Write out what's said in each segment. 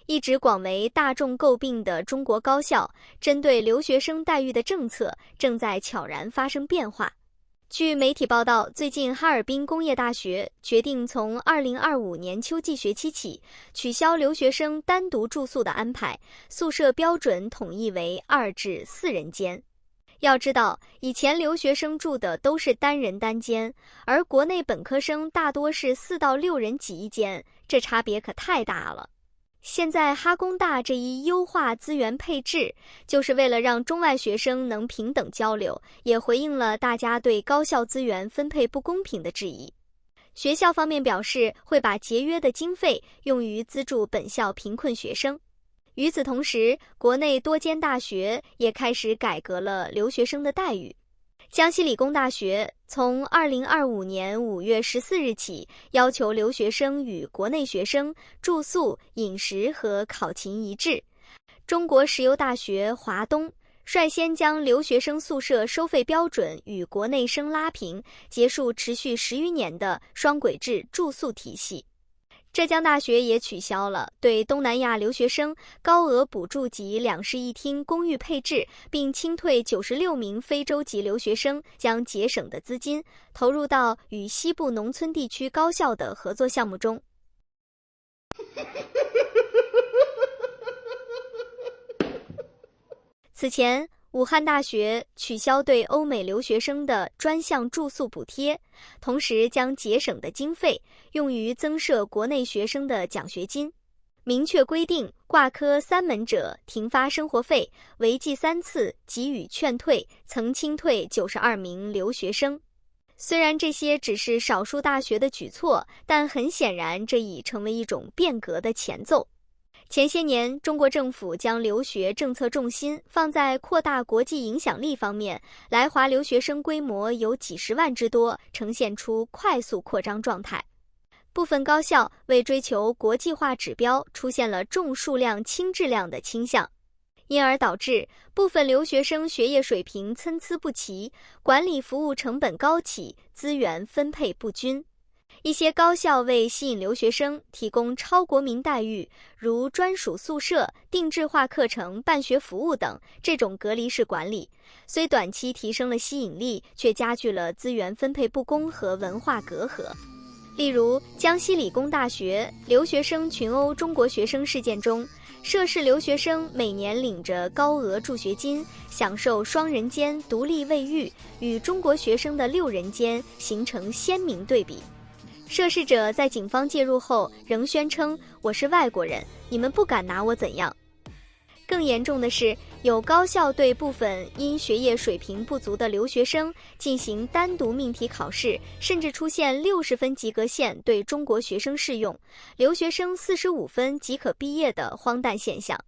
一直广为大众诟病的中国高校，针对留学生待遇的政策正在悄然发生变化。据媒体报道，最近哈尔滨工业大学决定从2025年秋季学期起取消留学生单独住宿的安排，宿舍标准统一为2至4人间。要知道，以前留学生住的都是单人单间，而国内本科生大多是4到6人挤一间，这差别可太大了。现在哈工大这一优化资源配置，就是为了让中外学生能平等交流，也回应了大家对高校资源分配不公平的质疑。学校方面表示，会把节约的经费用于资助本校贫困学生。与此同时，国内多间大学也开始改革了留学生的待遇。江西理工大学从2025年5月14日起，要求留学生与国内学生住宿、饮食和考勤一致。中国石油大学华东率先将留学生宿舍收费标准与国内生拉平，结束持续10余年的双轨制住宿体系。浙江大学也取消了对东南亚留学生高额补助及2室1厅公寓配置，并清退96名非洲籍留学生，将节省的资金投入到与西部农村地区高校的合作项目中。此前，武汉大学取消对欧美留学生的专项住宿补贴，同时将节省的经费用于增设国内学生的奖学金，明确规定挂科3门者停发生活费，违纪3次给予劝退，曾清退92名留学生。虽然这些只是少数大学的举措，但很显然这已成为一种变革的前奏。前些年，中国政府将留学政策重心放在扩大国际影响力方面，来华留学生规模有几十万之多，呈现出快速扩张状态。部分高校为追求国际化指标，出现了重数量轻质量的倾向，因而导致部分留学生学业水平参差不齐，管理服务成本高企，资源分配不均。一些高校为吸引留学生提供超国民待遇，如专属宿舍、定制化课程、办学服务等，这种隔离式管理虽短期提升了吸引力，却加剧了资源分配不公和文化隔阂。例如，江西理工大学留学生群殴中国学生事件中，涉事留学生每年领着高额助学金，享受双人间独立卫浴，与中国学生的6人间形成鲜明对比。涉事者在警方介入后仍宣称，我是外国人，你们不敢拿我怎样。更严重的是，有高校对部分因学业水平不足的留学生进行单独命题考试，甚至出现60分及格线对中国学生适用，留学生45分即可毕业的荒诞现象。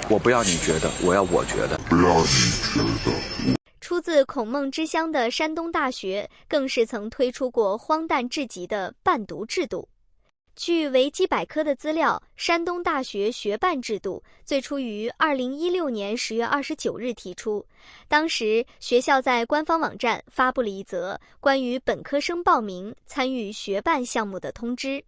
我不要你觉得，我要我觉得。不要你觉得。出自孔孟之乡的山东大学更是曾推出过荒诞至极的伴读制度。据维基百科的资料，山东大学学伴制度最初于2016年10月29日提出，当时学校在官方网站发布了一则关于本科生报名参与学伴项目的通知。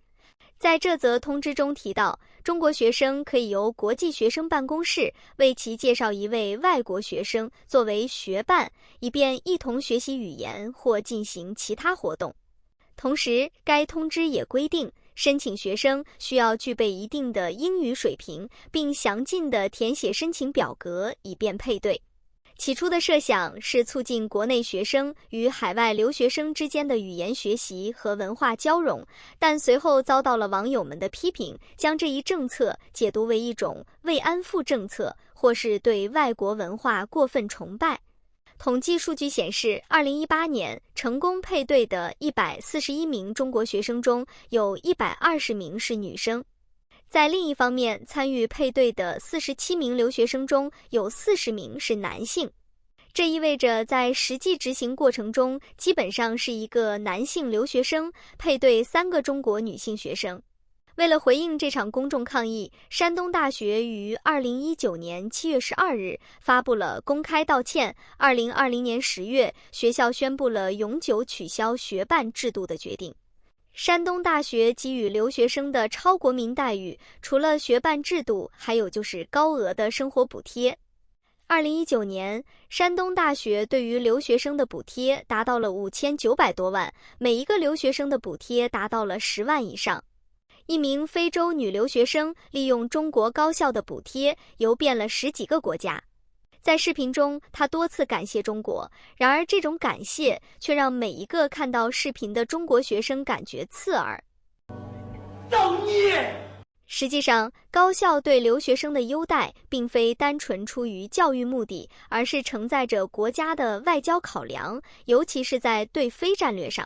在这则通知中提到，中国学生可以由国际学生办公室为其介绍一位外国学生作为学伴，以便一同学习语言或进行其他活动。同时，该通知也规定，申请学生需要具备一定的英语水平，并详尽地填写申请表格，以便配对。起初的设想是促进国内学生与海外留学生之间的语言学习和文化交融，但随后遭到了网友们的批评，将这一政策解读为一种慰安妇政策，或是对外国文化过分崇拜。统计数据显示，2018年成功配对的141名中国学生中，有120名是女生。在另一方面，参与配对的47名留学生中有40名是男性，这意味着在实际执行过程中，基本上是一个男性留学生配对3个中国女性学生。为了回应这场公众抗议，山东大学于2019年7月12日发布了公开道歉。2020年10月，学校宣布了永久取消学伴制度的决定。山东大学给予留学生的超国民待遇，除了学办制度，还有就是高额的生活补贴。2019年，山东大学对于留学生的补贴达到了5900多万，每一个留学生的补贴达到了10万以上。一名非洲女留学生利用中国高校的补贴，游遍了10几个国家。在视频中，她多次感谢中国，然而这种感谢却让每一个看到视频的中国学生感觉刺耳。造孽！实际上，高校对留学生的优待并非单纯出于教育目的，而是承载着国家的外交考量，尤其是在对非战略上。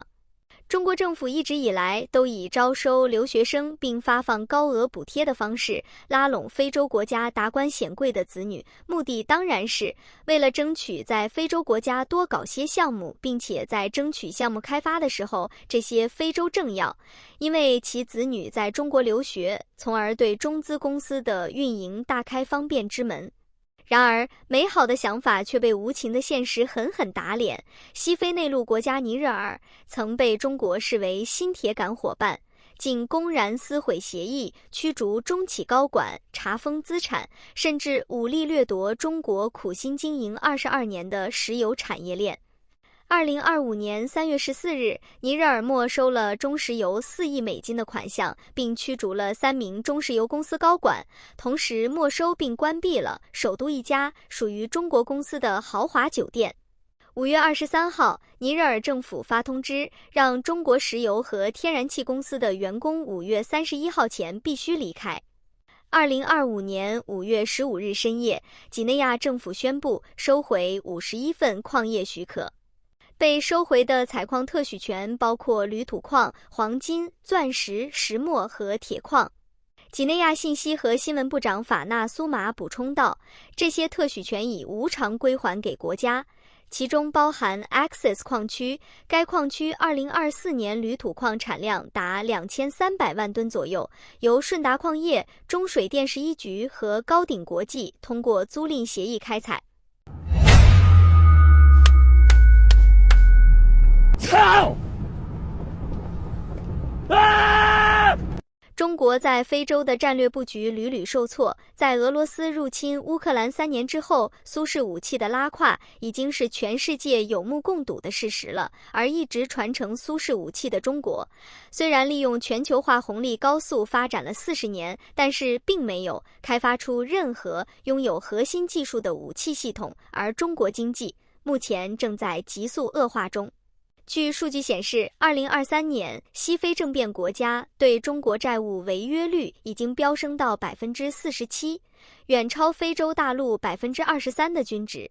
中国政府一直以来都以招收留学生并发放高额补贴的方式拉拢非洲国家达官显贵的子女，目的当然是为了争取在非洲国家多搞些项目，并且在争取项目开发的时候，这些非洲政要因为其子女在中国留学，从而对中资公司的运营大开方便之门。然而，美好的想法却被无情的现实狠狠打脸。西非内陆国家尼日尔曾被中国视为新铁杆伙伴，竟公然撕毁协议，驱逐中企高管，查封资产，甚至武力掠夺中国苦心经营22年的石油产业链。2025年3月14日，尼日尔没收了中石油4亿美金的款项，并驱逐了3名中石油公司高管，同时没收并关闭了首都一家属于中国公司的豪华酒店。5月23号，尼日尔政府发通知，让中国石油和天然气公司的员工5月31号前必须离开。2025年5月15日深夜，几内亚政府宣布收回51份矿业许可。被收回的采矿特许权包括铝土矿、黄金、钻石、石墨和铁矿。几内亚信息和新闻部长法纳苏马补充道，这些特许权已无偿归还给国家，其中包含 Access 矿区。该矿区2024年铝土矿产量达2300万吨左右，由顺达矿业、中水电11局和高鼎国际通过租赁协议开采。操！中国在非洲的战略布局屡屡受挫，在俄罗斯入侵乌克兰3年之后，苏式武器的拉胯已经是全世界有目共睹的事实了。而一直传承苏式武器的中国，虽然利用全球化红利高速发展了40年，但是并没有开发出任何拥有核心技术的武器系统，而中国经济目前正在急速恶化中。据数据显示，2023年西非政变国家对中国债务违约率已经飙升到47%，远超非洲大陆23%的均值。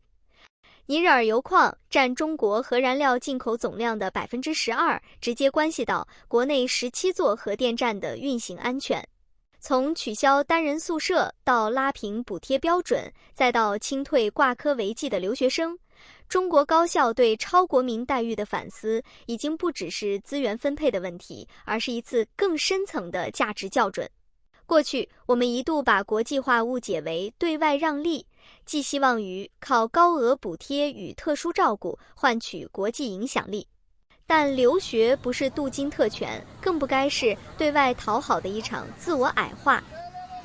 尼日尔油矿占中国核燃料进口总量的12%，直接关系到国内17座核电站的运行安全。从取消单人宿舍到拉平补贴标准，再到清退挂科违纪的留学生，中国高校对超国民待遇的反思已经不只是资源分配的问题，而是一次更深层的价值校准。过去，我们一度把国际化误解为对外让利，寄希望于靠高额补贴与特殊照顾换取国际影响力。但留学不是镀金特权，更不该是对外讨好的一场自我矮化。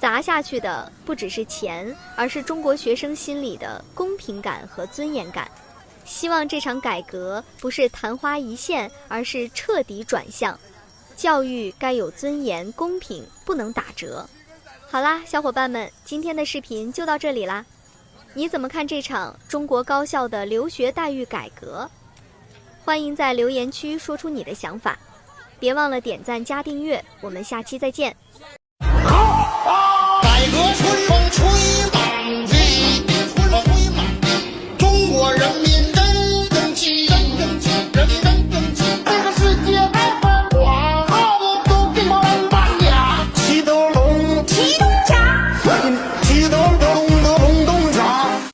砸下去的不只是钱，而是中国学生心里的公平感和尊严感。希望这场改革不是昙花一现，而是彻底转向。教育该有尊严、公平，不能打折。好啦，小伙伴们，今天的视频就到这里啦。你怎么看这场中国高校的留学待遇改革？欢迎在留言区说出你的想法，别忘了点赞加订阅，我们下期再见。